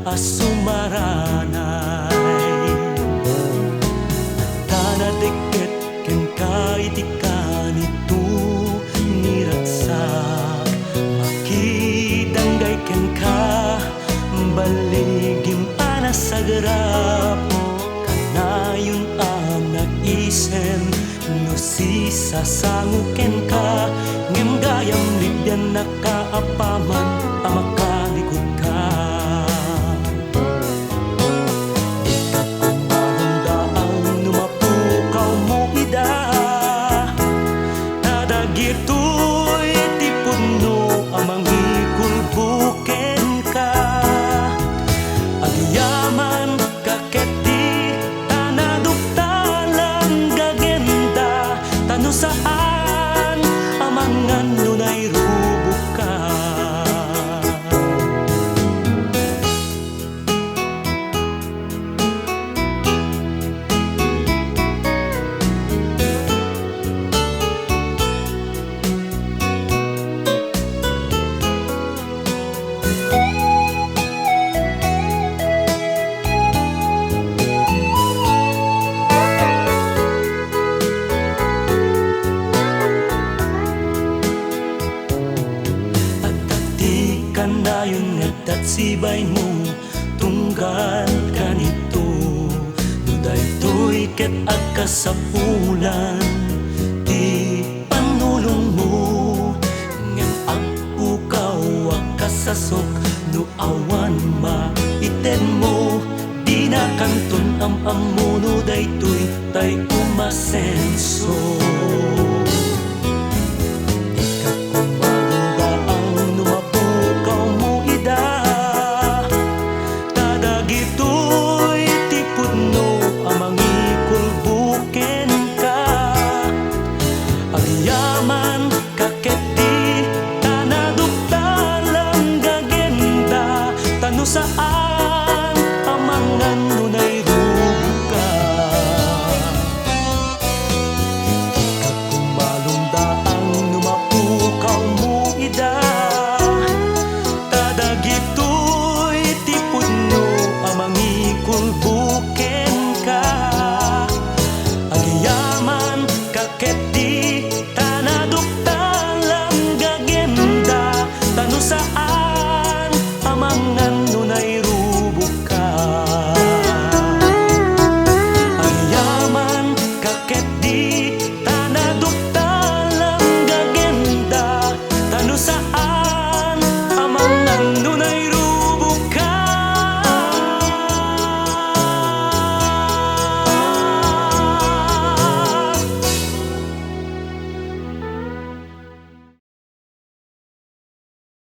asumaranay. Tanadeket ken kaiti kanito niratsak, makidanggay ken ka baligim anas sagarap. Kanayon anak isen no si sasanguken ka, ngem gayam libyan nakaapaman amakalikod ka. Ikakumarundaang numapukaw mo ida, nadagito'y tipuno amang ikulbuken ka. Agyaman kaketi tanaduktalang gagenda, tano saan amangan nunay rubok ka. Kanayon ngagtat sibay mo tunggal kanito, nuday to'y ket agkasapulan ti panulong mo. Ngem agpukaw akasasok no awan maiten mo, di na kanton am-amuno day to'y tay umasenso.